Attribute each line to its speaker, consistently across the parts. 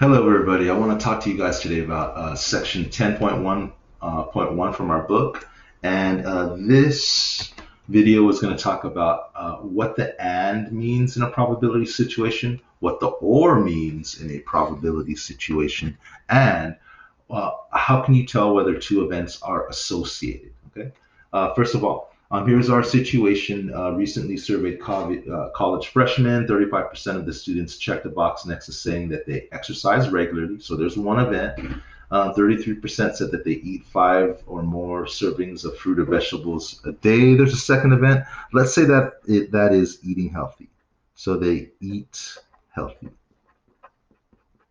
Speaker 1: Hello, everybody. I want to talk to you guys today about section 10.1 .1 from our book. And this video is going to talk about what the and means in a probability situation, what the or means in a probability situation, and how can you tell whether two events are associated? Okay. First of all, here's our situation. Recently surveyed college freshmen. 35% of the students checked the box next to saying that they exercise regularly. So there's one event. 33% said that they eat 5 or more servings of fruit or vegetables a day. There's a second event. Let's say that is eating healthy. So they eat healthy.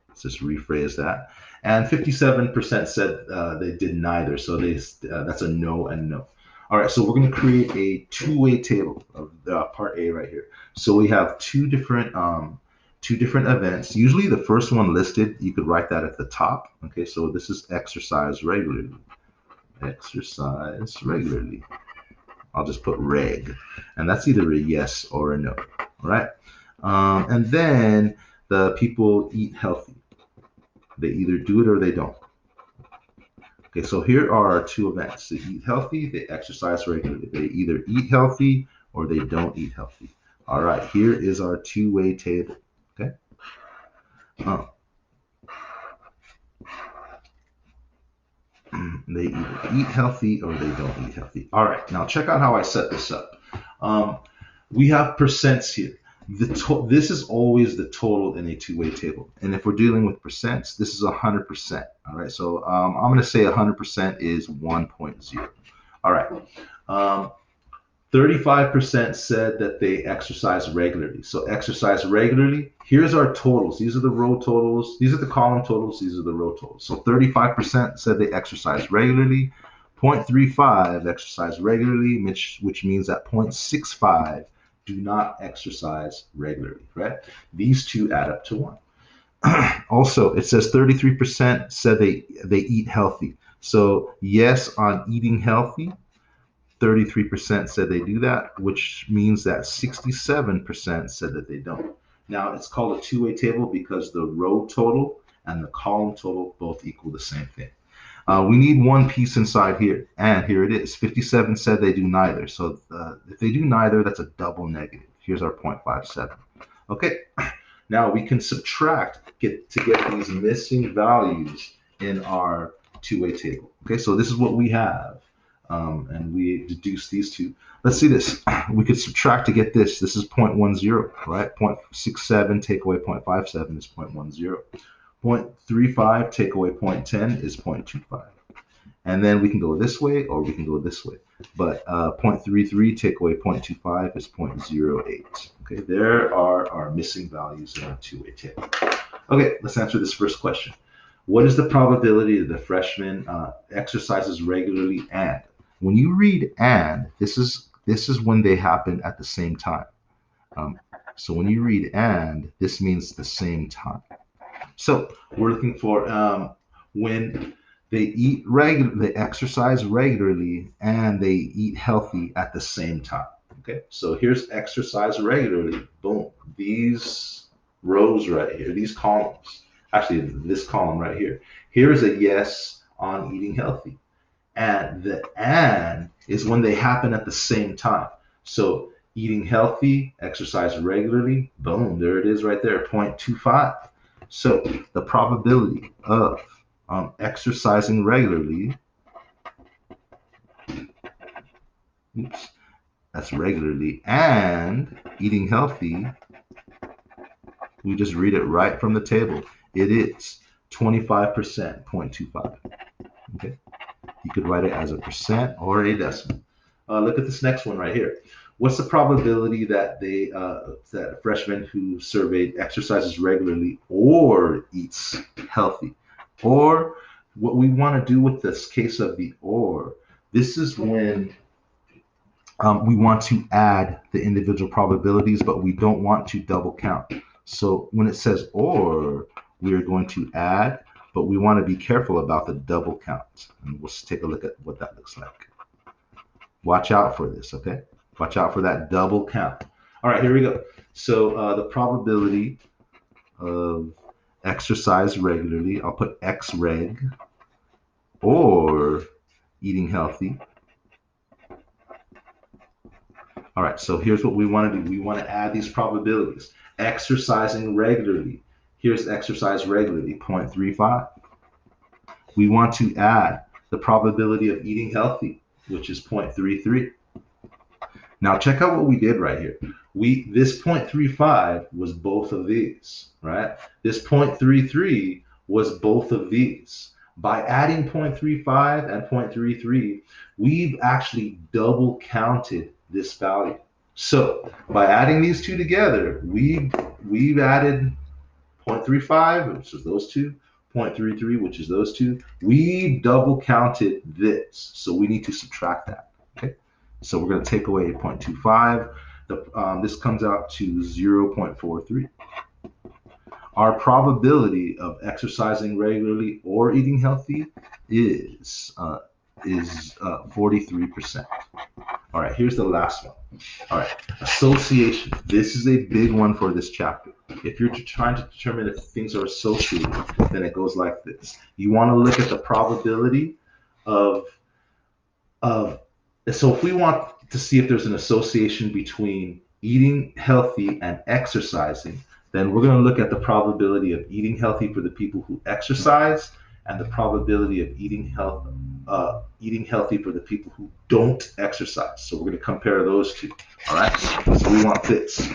Speaker 1: Let's just rephrase that. And 57% said they did neither. So that's a no and no. All right, so we're going to create a two-way table of the part A right here. So we have two different events. Usually the first one listed, you could write that at the top. Okay, so this is exercise regularly. Exercise regularly. I'll just put reg, and that's either a yes or a no. All right, and then the people eat healthy. They either do it or they don't. Okay, so here are our two events. They eat healthy, they exercise regularly. They either eat healthy or they don't eat healthy. All right, here is our two-way table. Okay. Uh, they either eat healthy or they don't eat healthy. All right, now check out how I set this up. We have percents here. This is always the total in a two-way table. And if we're dealing with percents, this is 100%. All right, so I'm going to say 100% is 1.0. All right. 35% said that they exercise regularly. So exercise regularly. Here's our totals. These are the row totals. These are the column totals. These are the row totals. So 35% said they exercise regularly. 0.35 exercise regularly, which means that 0.65 do not exercise regularly, right? These two add up to 1. Also, it says 33% said they eat healthy. So yes on eating healthy. 33% said they do that, which means that 67% said that they don't. Now, it's called a two-way table because the row total and the column total both equal the same thing. We need one piece inside here, and here it is. 57 said they do neither. So if they do neither, that's a double negative. Here's our 0.57. Okay, now we can subtract to get these missing values in our two-way table. Okay, so this is what we have. And we deduce these two. Let's see this. We could subtract to get this. This is 0.10, right? 0.67 take away 0.57 is 0.10. 0.35 take away 0.10 is 0.25. And then we can go this way or we can go this way. But 0.33 take away 0.25 is 0.08. Okay, there are our missing values in our two-way table. Okay, let's answer this first question. What is the probability that the freshman exercises regularly and? When you read and, this is when they happen at the same time. So when you read and, this means the same time. So we're looking for when they exercise regularly and they eat healthy at the same time. Okay, so here's exercise regularly. Boom. These rows right here, these columns. Actually, this column right here. Here is a yes on eating healthy. And the and is when they happen at the same time. So eating healthy, exercise regularly, boom, there it is right there, 0.25. So the probability of exercising regularly, that's regularly, and eating healthy, we just read it right from the table. It is 25%, 0.25. Okay. You could write it as a percent or a decimal. Look at this next one right here. What's the probability that that a freshman who surveyed exercises regularly or eats healthy? Or what we want to do with this case of the or, this is when we want to add the individual probabilities, but we don't want to double count. So when it says or, we are going to add, but we want to be careful about the double count. And we'll take a look at what that looks like. Watch out for this, okay? Watch out for that double count. All right, here we go. So the probability of exercise regularly, I'll put X reg, or eating healthy. All right, so here's what we want to do. We want to add these probabilities. Exercising regularly. Here's exercise regularly, 0.35. We want to add the probability of eating healthy, which is 0.33. Now check out what we did right here. This 0.35 was both of these, right? This 0.33 was both of these. By adding 0.35 and 0.33, we've actually double counted this value. So by adding these two together, we've added 0.35, which is those two, 0.33, which is those two. We double counted this, so we need to subtract that. Okay, so we're going to take away 0.25. This comes out to 0.43. Our probability of exercising regularly or eating healthy is 43%. All right, here's the last one. All right, association. This is a big one for this chapter. If you're trying to determine if things are associated, then it goes like this. You want to look at the probability of so if we want to see if there's an association between eating healthy and exercising, then we're going to look at the probability of eating healthy for the people who exercise and the probability of eating healthy for the people who don't exercise. So we're going to compare those two. All right. So we want this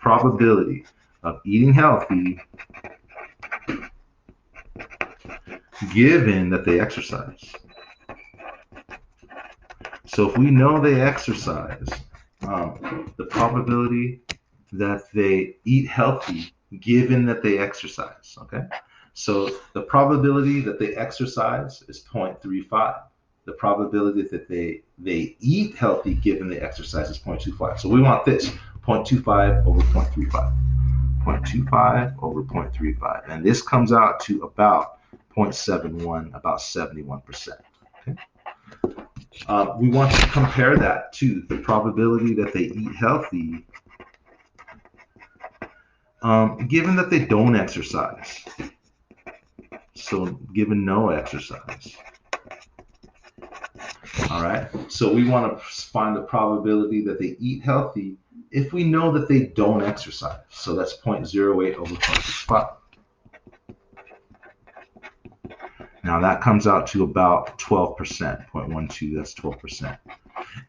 Speaker 1: probability of eating healthy given that they exercise. So if we know they exercise, the probability that they eat healthy given that they exercise, okay? So the probability that they exercise is 0.35. The probability that they eat healthy given they exercise is 0.25. So we want this, 0.25 over 0.35. 0.25 over 0.35. And this comes out to about 0.71, about 71%. Okay? We want to compare that to the probability that they eat healthy given that they don't exercise. So given no exercise. All right. So we want to find the probability that they eat healthy if we know that they don't exercise. So that's 0.08 over 0.65. Now that comes out to about 12%, 0.12, that's 12%.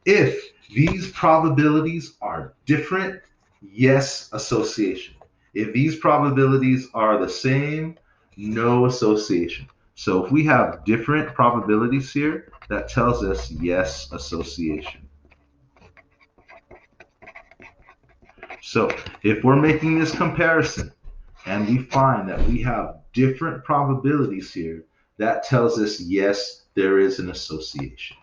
Speaker 1: If these probabilities are different, yes, association. If these probabilities are the same, no association. So if we have different probabilities here, that tells us yes, association. So if we're making this comparison and we find that we have different probabilities here, that tells us yes, there is an association.